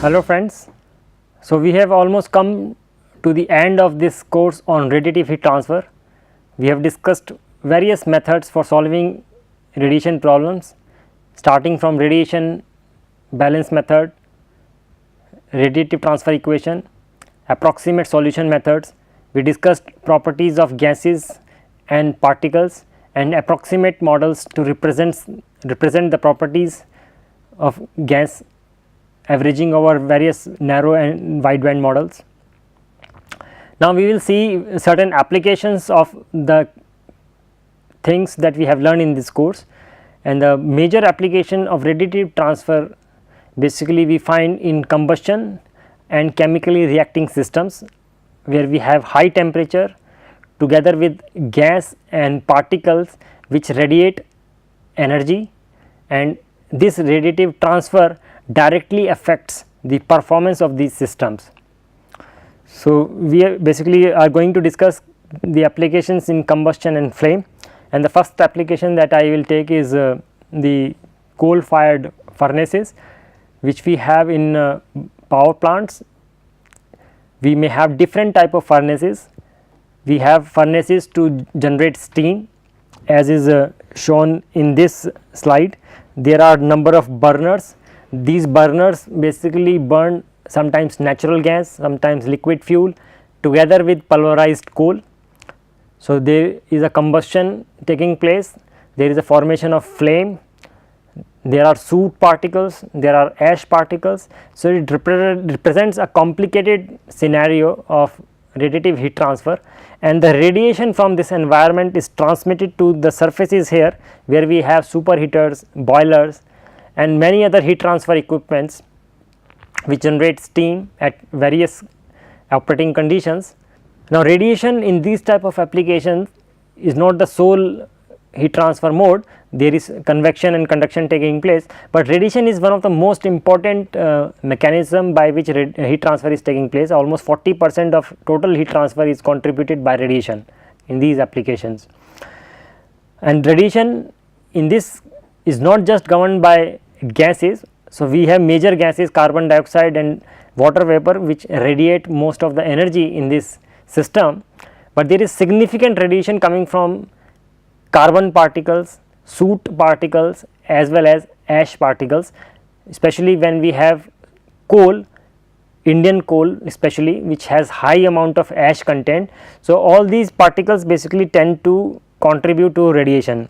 Hello friends, so we have almost come to the end of this course on radiative heat transfer. We have discussed various methods for solving radiation problems, starting from radiation balance method, radiative transfer equation, approximate solution methods. We discussed properties of gases and particles and approximate models to represent the properties of gas, averaging over various narrow and wideband models. Now, we will see certain applications of the things that we have learned in this course, and the major application of radiative transfer basically we find in combustion and chemically reacting systems, where we have high temperature together with gas and particles which radiate energy, and this radiative transfer directly affects the performance of these systems. So, we basically are going to discuss the applications in combustion and flame, and the first application that I will take is the coal fired furnaces which we have in power plants. We may have different type of furnaces. We have furnaces to generate steam, as is shown in this slide. There are number of burners. These burners basically burn sometimes natural gas, sometimes liquid fuel together with pulverized coal. So, there is a combustion taking place, there is a formation of flame, there are soot particles, there are ash particles. So, it represents a complicated scenario of radiative heat transfer, and the radiation from this environment is transmitted to the surfaces here, where we have superheaters, boilers and many other heat transfer equipments which generate steam at various operating conditions. Now, radiation in these type of applications is not the sole heat transfer mode. There is convection and conduction taking place, but radiation is one of the most important mechanism by which heat transfer is taking place. Almost 40% of total heat transfer is contributed by radiation in these applications, and radiation in this is not just governed by gases. So, we have major gases, carbon dioxide and water vapor, which radiate most of the energy in this system, but there is significant radiation coming from carbon particles, soot particles as well as ash particles, especially when we have coal, Indian coal especially, which has high amount of ash content. So, all these particles basically tend to contribute to radiation.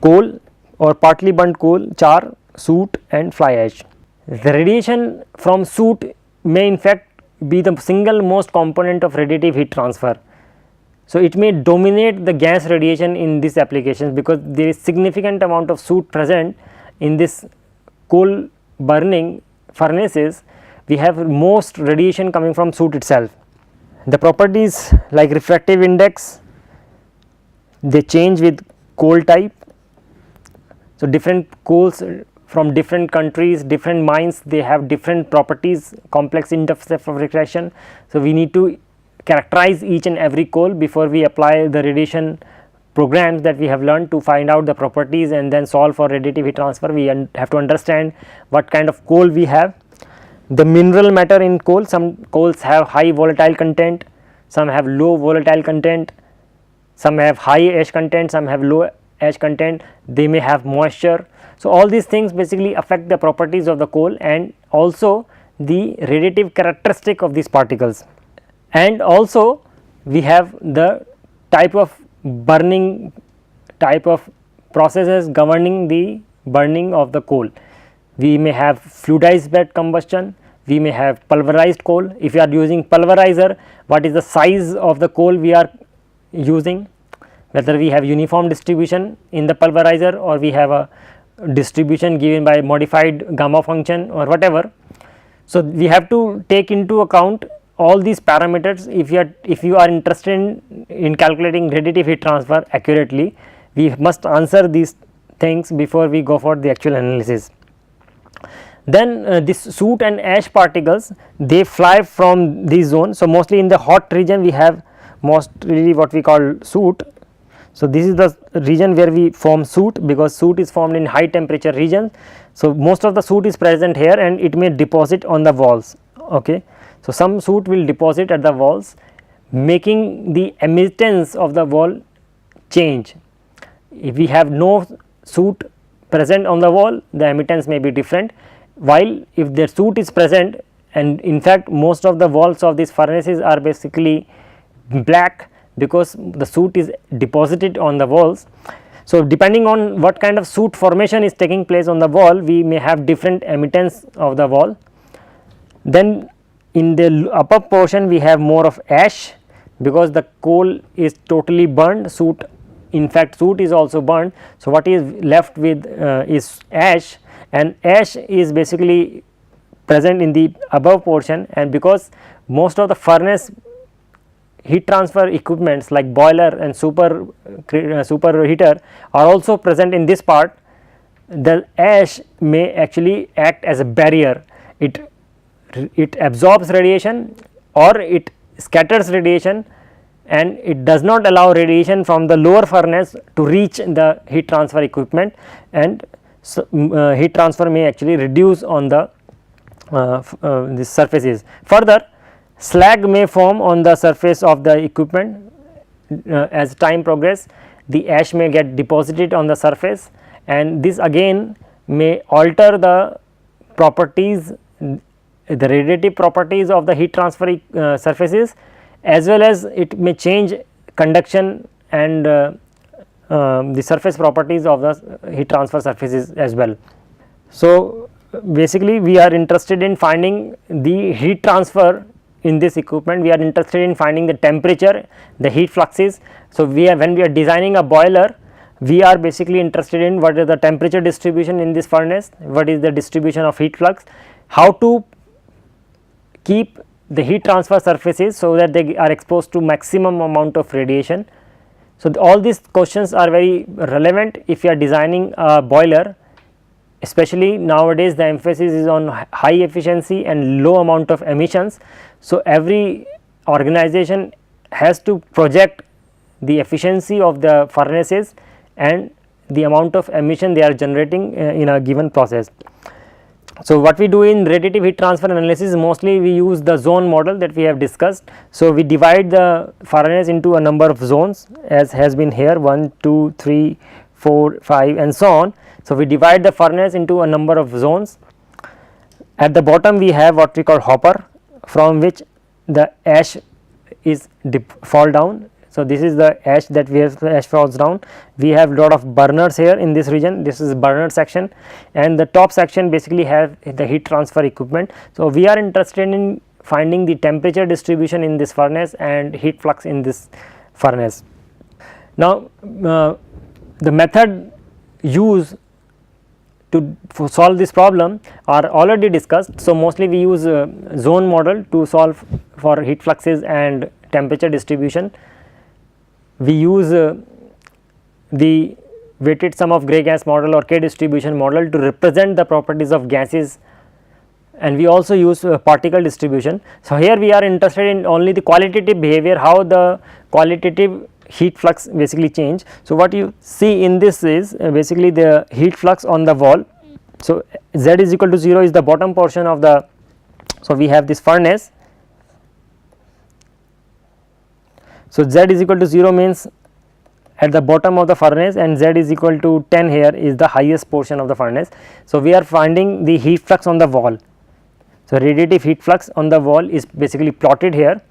Coal or partly burnt coal, char, soot and fly ash. The radiation from soot may in fact be the single most component of radiative heat transfer. So, it may dominate the gas radiation in these applications, because there is significant amount of soot present in this coal burning furnaces. We have most radiation coming from soot itself. The properties like refractive index, they change with coal type. So, different coals from different countries, different mines, they have different properties, complex index of refraction. So, we need to characterize each and every coal before we apply the radiation programs that we have learned to find out the properties and then solve for radiative heat transfer. We have to understand what kind of coal we have. The mineral matter in coal, some coals have high volatile content, some have low volatile content, some have high ash content, some have low ash content, they may have moisture. So, all these things basically affect the properties of the coal and also the radiative characteristic of these particles. And also we have the type of burning, type of processes governing the burning of the coal. We may have fluidized bed combustion, we may have pulverized coal. If you are using pulverizer, what is the size of the coal we are using, whether we have uniform distribution in the pulverizer or we have a distribution given by modified gamma function or whatever. So, we have to take into account all these parameters. If you are interested in calculating radiative heat transfer accurately, we must answer these things before we go for the actual analysis. Then this soot and ash particles, they fly from these zones. So, mostly in the hot region we have mostly what we call soot. So, this is the region where we form soot, because soot is formed in high temperature region. So, most of the soot is present here and it may deposit on the walls. Okay. So, some soot will deposit at the walls, making the emittance of the wall change. If we have no soot present on the wall, the emittance may be different, while if the soot is present, and in fact most of the walls of these furnaces are basically black because the soot is deposited on the walls. So, depending on what kind of soot formation is taking place on the wall, we may have different emittance of the wall. Then in the upper portion we have more of ash, because the coal is totally burned, soot, in fact soot is also burned. So, what is left with is ash, and ash is basically present in the above portion, and because most of the furnace heat transfer equipments like boiler and super heater are also present in this part, the ash may actually act as a barrier. It absorbs radiation or it scatters radiation, and it does not allow radiation from the lower furnace to reach the heat transfer equipment, and so, heat transfer may actually reduce on the these surfaces. Further, slag may form on the surface of the equipment. As time progress, the ash may get deposited on the surface, and this again may alter the properties, the radiative properties of the heat transfer surfaces, as well as it may change conduction and the surface properties of the heat transfer surfaces as well. So, basically we are interested in finding the heat transfer in this equipment. We are interested in finding the temperature, the heat fluxes. So, when we are designing a boiler, we are basically interested in what is the temperature distribution in this furnace, what is the distribution of heat flux, how to keep the heat transfer surfaces so that they are exposed to maximum amount of radiation. So, all these questions are very relevant if you are designing a boiler, especially nowadays the emphasis is on high efficiency and low amount of emissions. So, every organization has to project the efficiency of the furnaces and the amount of emission they are generating in a given process. So, what we do in radiative heat transfer analysis, mostly we use the zone model that we have discussed. So, we divide the furnace into a number of zones, as has been here 1, 2, 3, 4, 5 and so on. So, we divide the furnace into a number of zones. At the bottom we have what we call hopper, from which the ash is fall down. So, this is the ash that ash falls down. We have lot of burners here in this region. This is burner section, and the top section basically have the heat transfer equipment. So, we are interested in finding the temperature distribution in this furnace and heat flux in this furnace. Now, the method used to solve this problem are already discussed. So, mostly we use zone model to solve for heat fluxes and temperature distribution. We use the weighted sum of Gray gas model or K distribution model to represent the properties of gases, and we also use particle distribution. So, here we are interested in only the qualitative behavior, how the qualitative heat flux basically change. So, what you see in this is basically the heat flux on the wall. So, Z is equal to 0 is the bottom portion of the, so we have this furnace. So, Z is equal to 0 means at the bottom of the furnace, and Z is equal to 10 here is the highest portion of the furnace. So, we are finding the heat flux on the wall. So, radiative heat flux on the wall is basically plotted here.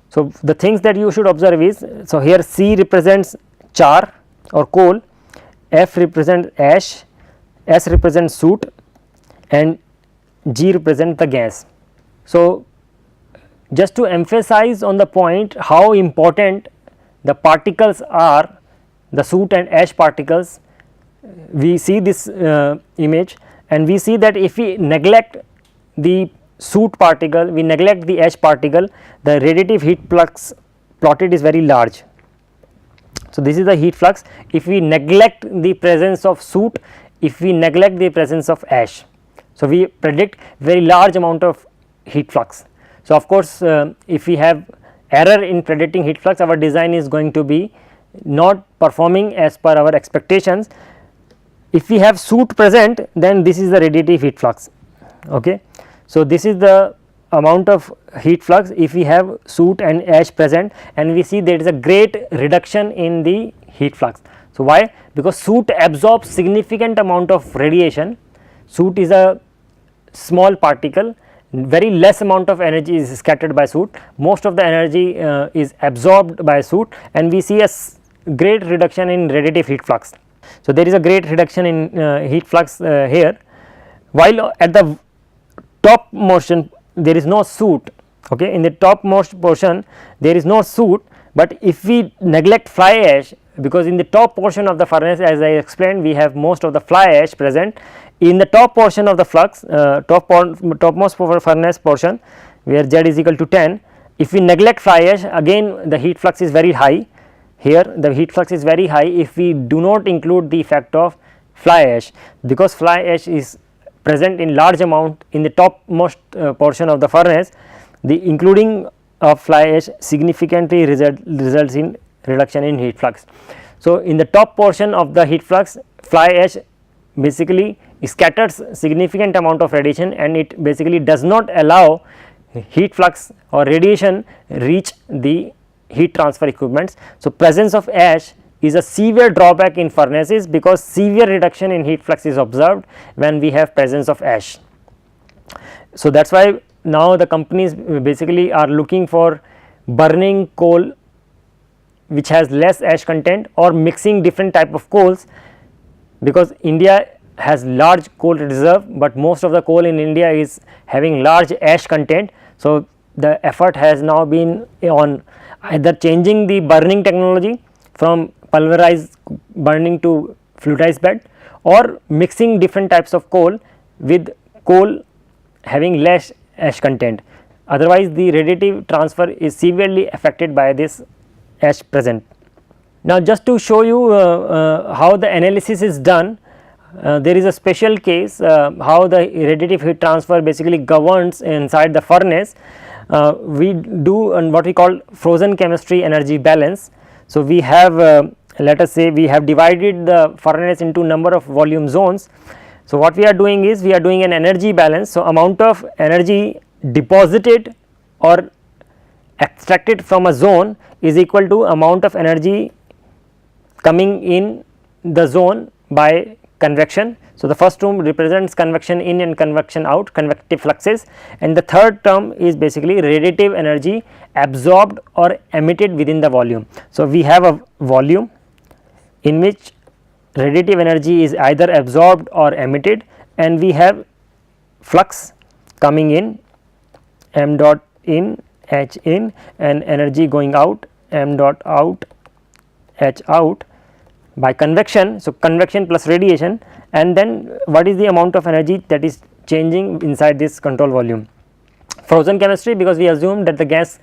So, the things that you should observe is, so here C represents char or coal, F represents ash, S represents soot, and G represents the gas. So, just to emphasize on the point how important the particles are, the soot and ash particles, we see this image, and we see that if we neglect the soot particle, we neglect the ash particle, the radiative heat flux plotted is very large. So, this is the heat flux if we neglect the presence of soot, if we neglect the presence of ash. So, we predict very large amount of heat flux. So, of course, if we have error in predicting heat flux, our design is going to be not performing as per our expectations. If we have soot present, then this is the radiative heat flux. Okay. So, this is the amount of heat flux if we have soot and ash present, and we see there is a great reduction in the heat flux. So, why? Because soot absorbs significant amount of radiation. Soot is a small particle, very less amount of energy is scattered by soot, most of the energy is absorbed by soot, and we see a great reduction in radiative heat flux. So, there is a great reduction in heat flux here, while at the top portion there is no soot. Okay. In the topmost portion there is no soot, but if we neglect fly ash, because in the top portion of the furnace, as I explained, we have most of the fly ash present. In the top portion of the flux, topmost furnace portion, where Z is equal to 10, if we neglect fly ash, again the heat flux is very high. Here the heat flux is very high if we do not include the effect of fly ash, because fly ash is present in large amount in the topmost portion of the furnace. The including of fly ash significantly results in reduction in heat flux. So, in the top portion of the heat flux, fly ash basically scatters significant amount of radiation, and it basically does not allow heat flux or radiation reach the heat transfer equipments. So, presence of ash is a severe drawback in furnaces, because severe reduction in heat flux is observed when we have presence of ash. So, that is why now the companies basically are looking for burning coal which has less ash content, or mixing different type of coals, because India has large coal reserve, but most of the coal in India is having large ash content. So, the effort has now been on either changing the burning technology from pulverized burning to fluidized bed, or mixing different types of coal with coal having less ash content. Otherwise, the radiative transfer is severely affected by this ash present. Now, just to show you how the analysis is done, there is a special case how the radiative heat transfer basically governs inside the furnace. We do what we call frozen chemistry energy balance. So, we have let us say we have divided the furnace into number of volume zones. So, what we are doing is we are doing an energy balance. So, amount of energy deposited or extracted from a zone is equal to amount of energy coming in the zone by convection. So, the first term represents convection in and convection out, convective fluxes, and the third term is basically radiative energy absorbed or emitted within the volume. So, we have a volume in which radiative energy is either absorbed or emitted, and we have flux coming in, m dot in, h in, and energy going out, m dot out, h out by convection. So, convection plus radiation, and then what is the amount of energy that is changing inside this control volume. Frozen chemistry, because we assume that the gas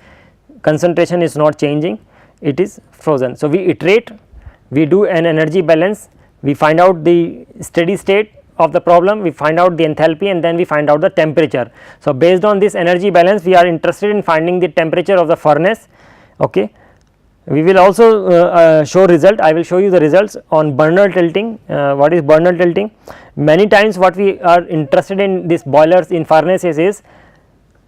concentration is not changing, it is frozen. So, we iterate, we do an energy balance, we find out the steady state of the problem, we find out the enthalpy, and then we find out the temperature. So, based on this energy balance, we are interested in finding the temperature of the furnace. Okay. We will also show result. I will show you the results on Bernal tilting. What is Bernal tilting? Many times what we are interested in these boilers in furnaces is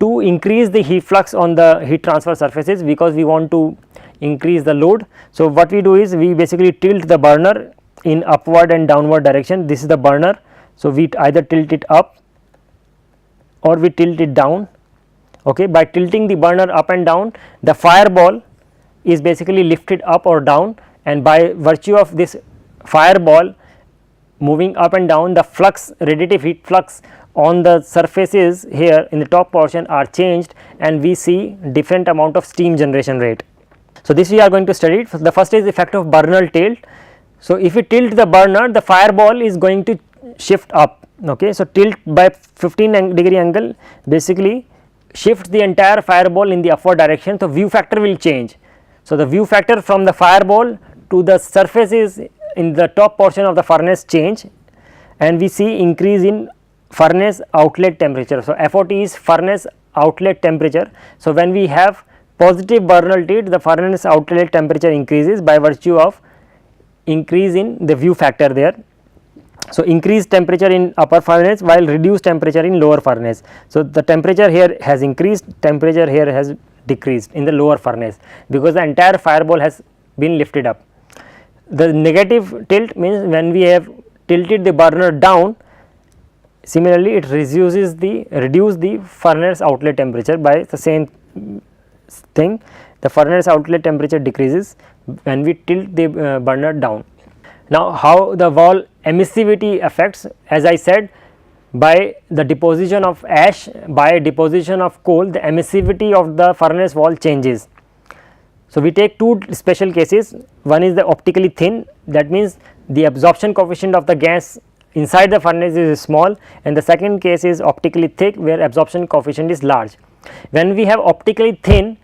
to increase the heat flux on the heat transfer surfaces, because we want to increase the load. So, what we do is we basically tilt the burner in upward and downward direction. This is the burner. So, we either tilt it up or we tilt it down. Okay. By tilting the burner up and down, the fireball is basically lifted up or down, and by virtue of this fireball moving up and down, the flux, radiative heat flux on the surfaces here in the top portion are changed, and we see different amount of steam generation rate. So, this we are going to study. The first is effect of Bernal tilt. So, if we tilt the burner, the fireball is going to shift up. Okay. So, tilt by 15 degree angle basically shifts the entire fireball in the upward direction. So, view factor will change. So, the view factor from the fireball to the surfaces in the top portion of the furnace change, and we see increase in furnace outlet temperature. So, FOT is furnace outlet temperature. So, when we have positive Bernoulli heat, the furnace outlet temperature increases by virtue of increase in the view factor there. So, increased temperature in upper furnace while reduced temperature in lower furnace. So, the temperature here has increased, temperature here has decreased in the lower furnace, because the entire fireball has been lifted up. The negative tilt means when we have tilted the burner down, similarly it reduce the furnace outlet temperature by the same thing. The furnace outlet temperature decreases when we tilt the burner down. Now, how the wall emissivity affects, as I said, by the deposition of ash, by deposition of coal, the emissivity of the furnace wall changes. So, we take two special cases. One is the optically thin, that means the absorption coefficient of the gas inside the furnace is small, and the second case is optically thick, where absorption coefficient is large. When we have optically thin,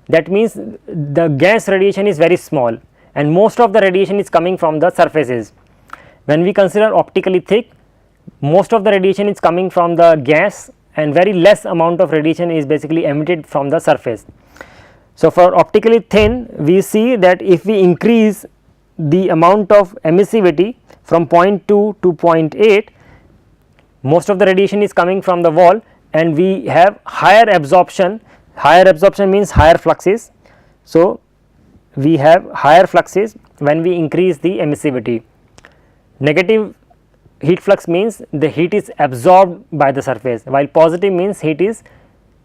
that means the gas radiation is very small and most of the radiation is coming from the surfaces. When we consider optically thick, most of the radiation is coming from the gas and very less amount of radiation is basically emitted from the surface. So, for optically thin, we see that if we increase the amount of emissivity from 0.2 to 0.8, most of the radiation is coming from the wall and we have higher absorption means higher fluxes. So, we have higher fluxes when we increase the emissivity. Negative heat flux means the heat is absorbed by the surface, while positive means heat is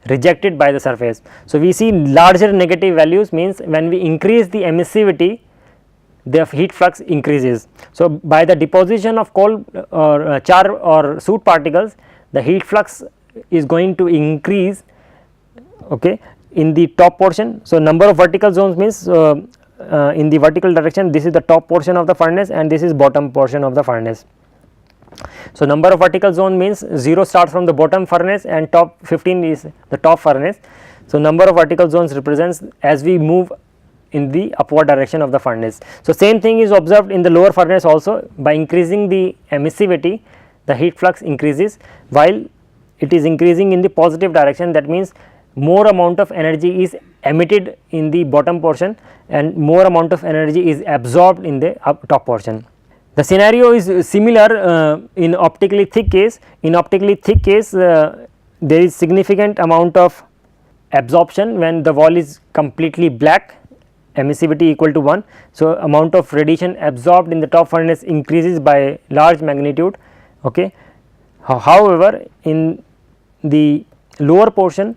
rejected by the surface. So, we see larger negative values means when we increase the emissivity, the heat flux increases. So, by the deposition of coal or char or soot particles, the heat flux is going to increase, okay, in the top portion. So, number of vertical zones means in the vertical direction, this is the top portion of the furnace and this is bottom portion of the furnace. So, number of vertical zone means 0 starts from the bottom furnace and top 15 is the top furnace. So, number of vertical zones represents as we move in the upward direction of the furnace. So, same thing is observed in the lower furnace also. By increasing the emissivity, the heat flux increases, while it is increasing in the positive direction, that means more amount of energy is emitted in the bottom portion and more amount of energy is absorbed in the top portion. The scenario is similar in optically thick case. In optically thick case, there is significant amount of absorption when the wall is completely black, emissivity equal to 1. So, amount of radiation absorbed in the top furnace increases by large magnitude. Okay. However, in the lower portion,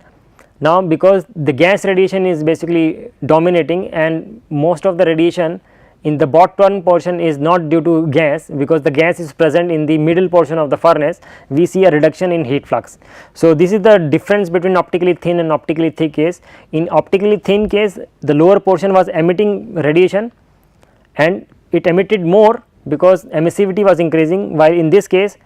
now because the gas radiation is basically dominating and most of the radiation in the bottom portion is not due to gas, because the gas is present in the middle portion of the furnace, we see a reduction in heat flux. So, this is the difference between optically thin and optically thick case. In optically thin case, the lower portion was emitting radiation and it emitted more because emissivity was increasing, while in this case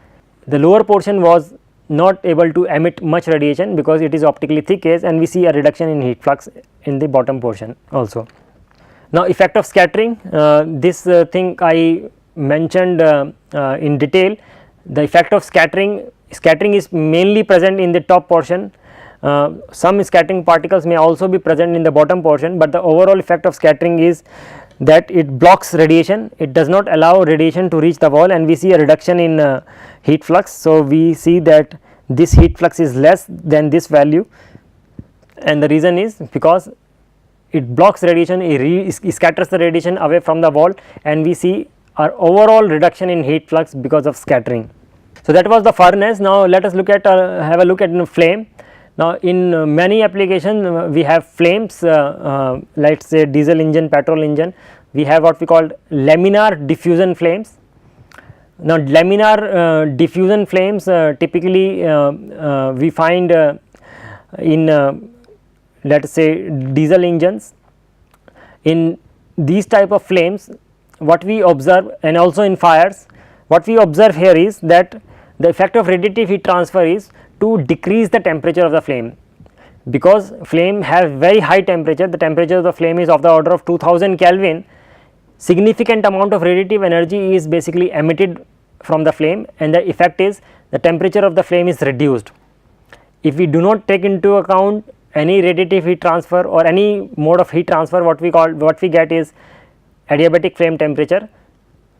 the lower portion was not able to emit much radiation because it is optically thick case, and we see a reduction in heat flux in the bottom portion also. Now, effect of scattering, this thing I mentioned in detail. The effect of scattering is mainly present in the top portion. Some scattering particles may also be present in the bottom portion, but the overall effect of scattering is that it blocks radiation, it does not allow radiation to reach the wall, and we see a reduction in heat flux. So, we see that this heat flux is less than this value, and the reason is because it blocks radiation, it scatters the radiation away from the wall, and we see our overall reduction in heat flux because of scattering. So, that was the furnace. Now, let us look at have a look at flame. Now, in many applications we have flames, let us say diesel engine, petrol engine, we have what we call laminar diffusion flames. Now, laminar diffusion flames typically we find in let us say diesel engines. In these type of flames, what we observe, and also in fires, what we observe here is that the effect of radiative heat transfer is to decrease the temperature of the flame, because flame have very high temperature. The temperature of the flame is of the order of 2000 Kelvin. Significant amount of radiative energy is basically emitted from the flame, and the effect is the temperature of the flame is reduced. If we do not take into account any radiative heat transfer or any mode of heat transfer, what we get is adiabatic flame temperature.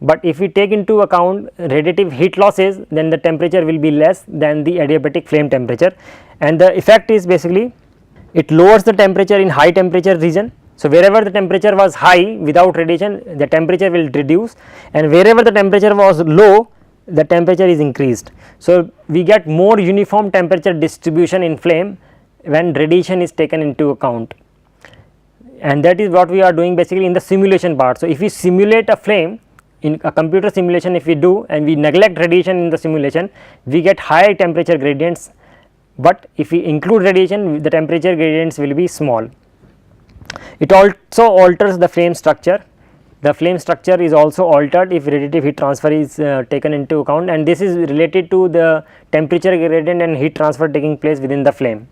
But if we take into account radiative heat losses, then the temperature will be less than the adiabatic flame temperature, and the effect is basically it lowers the temperature in high temperature region. So, wherever the temperature was high without radiation, the temperature will reduce, and wherever the temperature was low, the temperature is increased. So, we get more uniform temperature distribution in flame when radiation is taken into account, and that is what we are doing basically in the simulation part. So, if we simulate a flame in a computer simulation, if we do and we neglect radiation in the simulation, we get high temperature gradients, but if we include radiation, the temperature gradients will be small. It also alters the flame structure. The flame structure is also altered if radiative heat transfer is taken into account, and this is related to the temperature gradient and heat transfer taking place within the flame.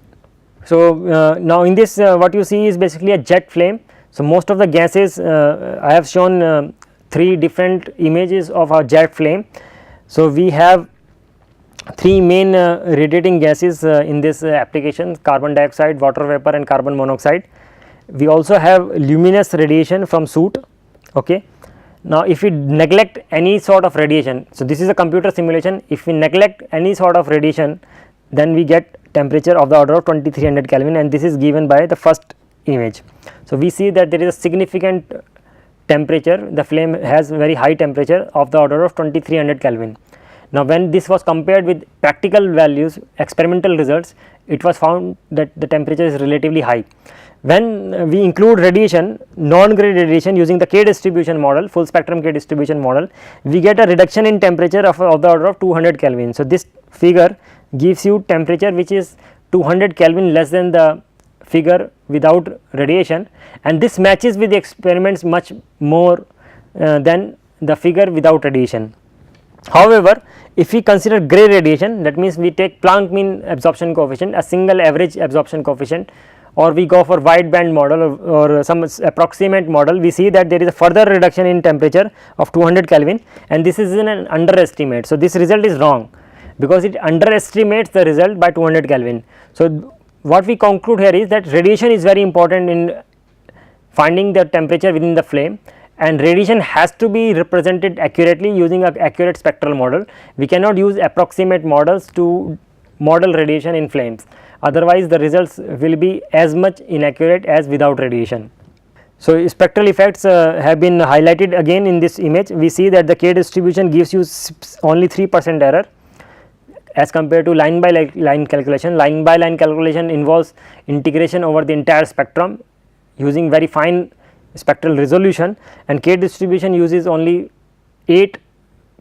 So, now in this what you see is basically a jet flame. So, most of the gases I have shown 3 different images of a jet flame. So, we have 3 main radiating gases in this application: carbon dioxide, water vapor and carbon monoxide. We also have luminous radiation from soot. Okay. Now, if we neglect any sort of radiation, so this is a computer simulation, if we neglect any sort of radiation, then we get temperature of the order of 2300 Kelvin, and this is given by the first image. So, we see that there is a significant temperature, the flame has very high temperature of the order of 2300 Kelvin. Now, when this was compared with practical values, experimental results, it was found that the temperature is relatively high. When we include radiation, non-gray radiation using the K distribution model, full spectrum K distribution model, we get a reduction in temperature of the order of 200 Kelvin. So, this figure gives you temperature which is 200 Kelvin less than the figure without radiation, and this matches with the experiments much more than the figure without radiation. However, if we consider gray radiation, that means we take Planck mean absorption coefficient, a single average absorption coefficient, or we go for wide band model or some approximate model, we see that there is a further reduction in temperature of 200 Kelvin, and this is in an underestimate. So, this result is wrong because it underestimates the result by 200 Kelvin. So, what we conclude here is that radiation is very important in finding the temperature within the flame, and radiation has to be represented accurately using an accurate spectral model. We cannot use approximate models to model radiation in flames, otherwise the results will be as much inaccurate as without radiation. So, spectral effects have been highlighted again in this image. We see that the K distribution gives you only 3% error as compared to line by line calculation. Line by line calculation involves integration over the entire spectrum using very fine spectral resolution, and K distribution uses only 8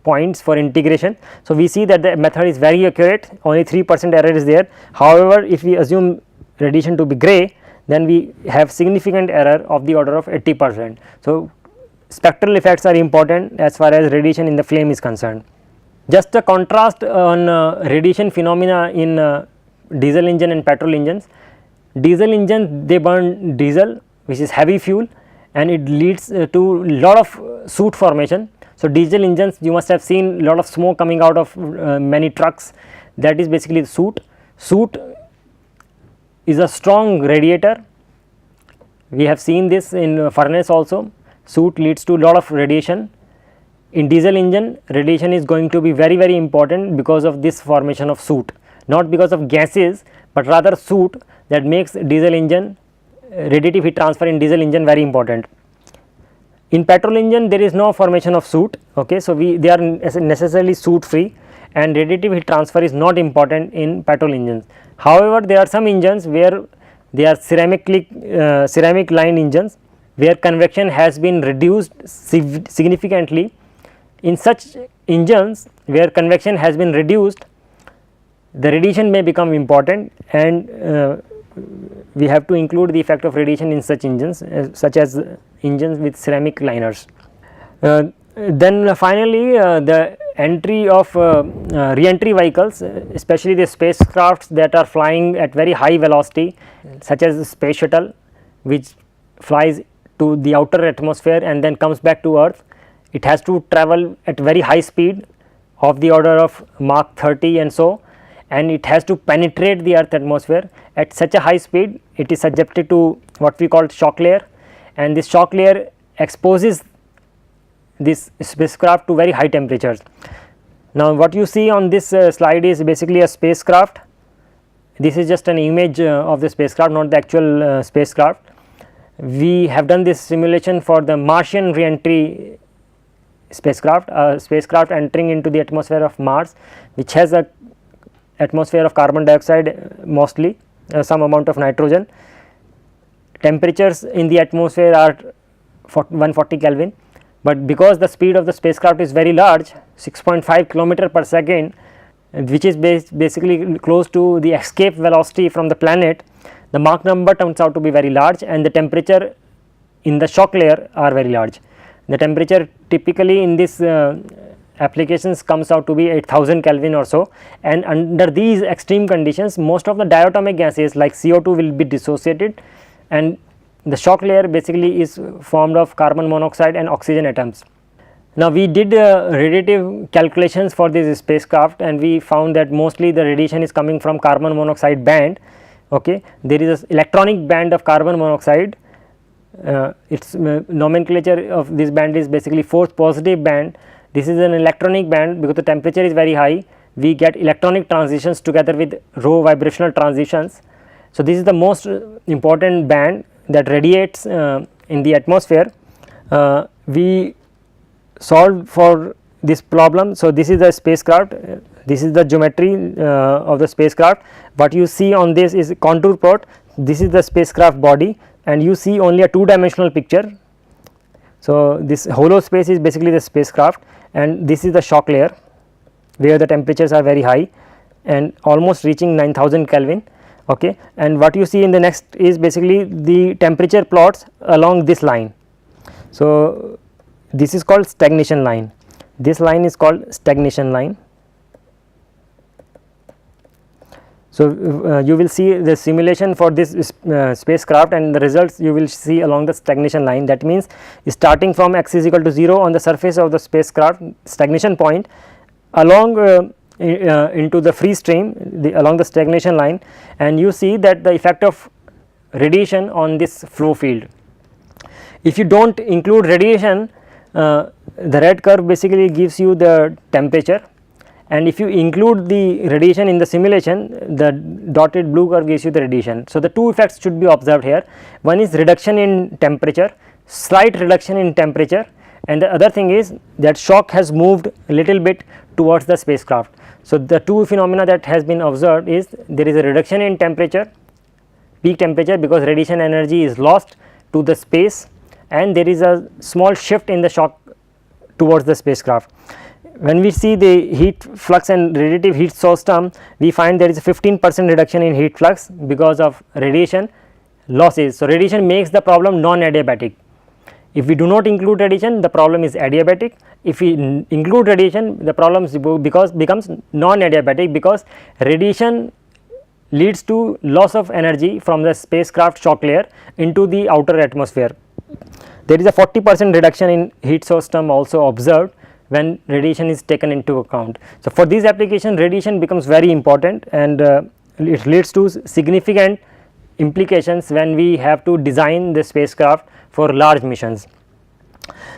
points for integration. So, we see that the method is very accurate, only 3% error is there. However, if we assume radiation to be gray, then we have significant error of the order of 80%. So, spectral effects are important as far as radiation in the flame is concerned. Just a contrast on radiation phenomena in diesel engine and petrol engines. Diesel engines, they burn diesel, which is heavy fuel, and it leads to lot of soot formation. So, diesel engines, you must have seen lot of smoke coming out of many trucks, that is basically soot. Soot is a strong radiator, we have seen this in furnace also. Soot leads to lot of radiation. In diesel engine, radiation is going to be very important because of this formation of soot, not because of gases, but rather soot that makes diesel engine, radiative heat transfer in diesel engine very important. In petrol engine, there is no formation of soot. Okay, so they are necessarily soot free, and radiative heat transfer is not important in petrol engines. However, there are some engines where they are ceramic line engines where convection has been reduced significantly. In such engines where convection has been reduced, the radiation may become important, and we have to include the effect of radiation in such engines, such as engines with ceramic liners. Then finally, the entry of re-entry vehicles, especially the spacecrafts that are flying at very high velocity, such as the space shuttle, which flies to the outer atmosphere and then comes back to earth. It has to travel at very high speed of the order of Mach 30 and so, and it has to penetrate the earth atmosphere at such a high speed. It is subjected to what we call shock layer, and this shock layer exposes this spacecraft to very high temperatures. Now what you see on this slide is basically a spacecraft. This is just an image of the spacecraft, not the actual spacecraft. We have done this simulation for the Martian re-entry spacecraft, a spacecraft entering into the atmosphere of Mars, which has a atmosphere of carbon dioxide, mostly some amount of nitrogen. Temperatures in the atmosphere are 140 Kelvin, but because the speed of the spacecraft is very large, 6.5 kilometer per second, which is basically close to the escape velocity from the planet, the Mach number turns out to be very large, and the temperature in the shock layer are very large. The temperature typically in this applications comes out to be 8000 Kelvin or so, and under these extreme conditions most of the diatomic gases like CO2 will be dissociated, and the shock layer basically is formed of carbon monoxide and oxygen atoms. Now we did radiative calculations for this spacecraft, and we found that mostly the radiation is coming from carbon monoxide band. Okay, there is an electronic band of carbon monoxide. Its nomenclature of this band is basically force positive band. This is an electronic band because the temperature is very high. We get electronic transitions together with rho vibrational transitions. So this is the most important band that radiates in the atmosphere. We solved for this problem. So this is the spacecraft, this is the geometry of the spacecraft. What you see on this is contour plot. This is the spacecraft body, and you see only a two-dimensional picture. So this hollow space is basically the spacecraft, and this is the shock layer where the temperatures are very high and almost reaching 9000 Kelvin. Okay, and what you see in the next is basically the temperature plots along this line. So this is called stagnation line. This line is called stagnation line. So you will see the simulation for this spacecraft, and the results you will see along the stagnation line. That means starting from x is equal to 0 on the surface of the spacecraft stagnation point along into the free stream along the stagnation line, and you see that the effect of radiation on this flow field. If you do not include radiation, the red curve basically gives you the temperature, and if you include the radiation in the simulation, the dotted blue curve gives you the radiation. So the two effects should be observed here. One is reduction in temperature, slight reduction in temperature, and the other thing is that shock has moved a little bit towards the spacecraft. So the two phenomena that has been observed is there is a reduction in temperature, peak temperature, because radiation energy is lost to the space, and there is a small shift in the shock towards the spacecraft. When we see the heat flux and radiative heat source term, we find there is a 15% reduction in heat flux because of radiation losses. So radiation makes the problem non-adiabatic. If we do not include radiation, the problem is adiabatic. If we include radiation, the problem becomes non-adiabatic, because radiation leads to loss of energy from the spacecraft shock layer into the outer atmosphere. There is a 40% reduction in heat source term also observed when radiation is taken into account. So for this application, radiation becomes very important, and it leads to significant implications when we have to design the spacecraft for large missions.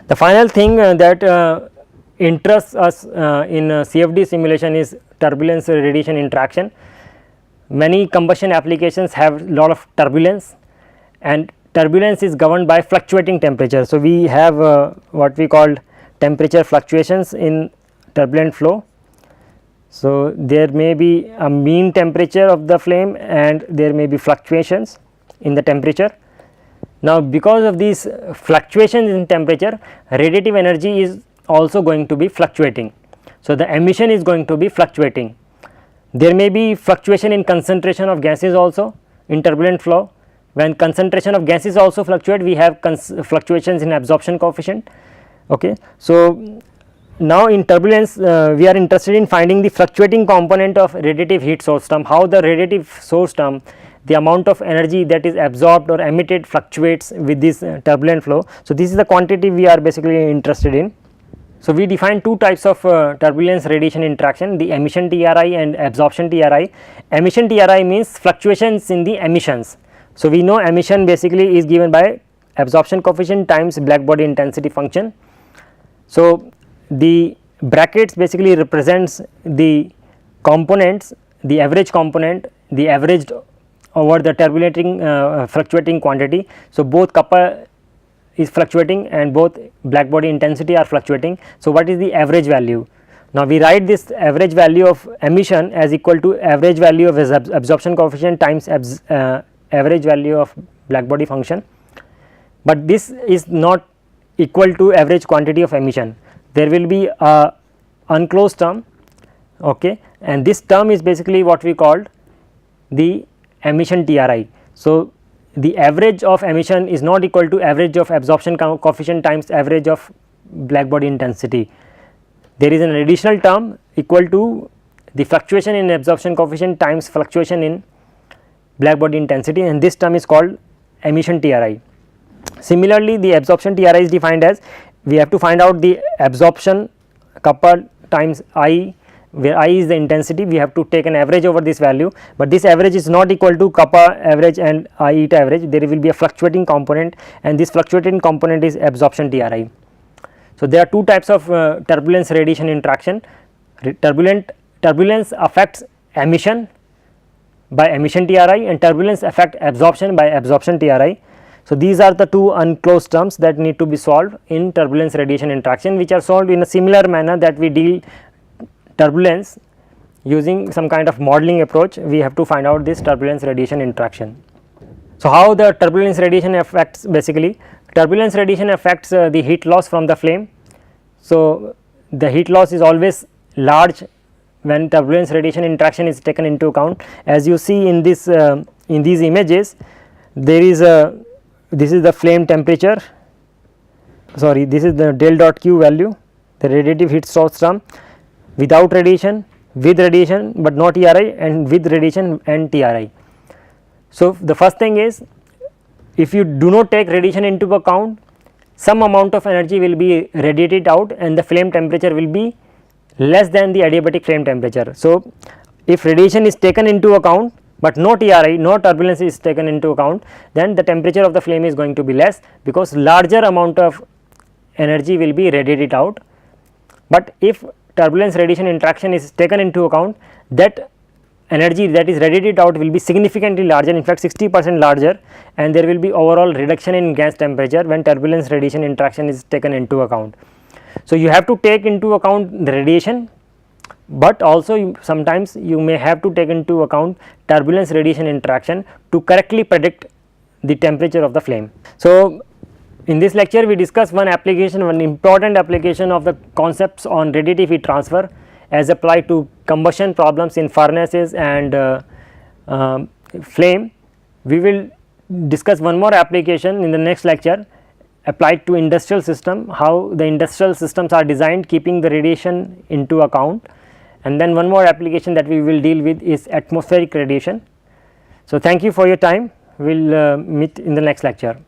The final thing that interests us in CFD simulation is turbulence radiation interaction. Many combustion applications have lot of turbulence, and turbulence is governed by fluctuating temperature. So we have what we call temperature fluctuations in turbulent flow. So there may be a mean temperature of the flame, and there may be fluctuations in the temperature. Now because of these fluctuations in temperature, radiative energy is also going to be fluctuating. So the emission is going to be fluctuating. There may be fluctuation in concentration of gases also in turbulent flow. When concentration of gases also fluctuate, we have fluctuations in absorption coefficient. Okay. So now in turbulence, we are interested in finding the fluctuating component of radiative heat source term, how the radiative source term, the amount of energy that is absorbed or emitted fluctuates with this turbulent flow. So this is the quantity we are basically interested in. So, we define two types of turbulence radiation interaction, the emission TRI and absorption TRI. Emission TRI means fluctuations in the emissions. So, we know emission basically is given by absorption coefficient times black body intensity function. So, the brackets basically represents the components, the average component, the averaged over the fluctuating quantity. So, both kappa is fluctuating and both black body intensity are fluctuating. So, what is the average value? Now, we write this average value of emission as equal to average value of absorption coefficient times average value of black body function, but this is not equal to average quantity of emission. There will be a unclosed term, okay, and this term is basically what we called the emission TRI. So, the average of emission is not equal to average of absorption coefficient times average of black body intensity. There is an additional term equal to the fluctuation in absorption coefficient times fluctuation in black body intensity, and this term is called emission TRI. Similarly, the absorption TRI is defined as we have to find out the absorption kappa times I, where I is the intensity. We have to take an average over this value, but this average is not equal to kappa average and I eta average. There will be a fluctuating component, and this fluctuating component is absorption TRI. So, there are two types of turbulence radiation interaction. Turbulence affects emission by emission TRI and turbulence affect absorption by absorption TRI. So, these are the two unclosed terms that need to be solved in turbulence radiation interaction, which are solved in a similar manner that we deal turbulence using some kind of modeling approach. We have to find out this turbulence radiation interaction. So, how the turbulence radiation affects, basically turbulence radiation affects the heat loss from the flame. So, the heat loss is always large when turbulence radiation interaction is taken into account. As you see in this in these images, there is a, this is the flame temperature, sorry, this is the del dot Q value, the radiative heat source term, without radiation, with radiation but not TRI, and with radiation and TRI. So, the first thing is, if you do not take radiation into account, some amount of energy will be radiated out and the flame temperature will be less than the adiabatic flame temperature. So, if radiation is taken into account but no TRI, no turbulence is taken into account, then the temperature of the flame is going to be less, because larger amount of energy will be radiated out. But if turbulence radiation interaction is taken into account, that energy that is radiated out will be significantly larger, in fact 60% larger, and there will be overall reduction in gas temperature when turbulence radiation interaction is taken into account. So, you have to take into account the radiation, but also sometimes you may have to take into account turbulence radiation interaction to correctly predict the temperature of the flame. So, in this lecture we discuss one application, one important application of the concepts on radiative heat transfer as applied to combustion problems in furnaces and flame. We will discuss one more application in the next lecture applied to industrial system, how the industrial systems are designed keeping the radiation into account, and then one more application that we will deal with is atmospheric radiation. So, thank you for your time. We will meet in the next lecture.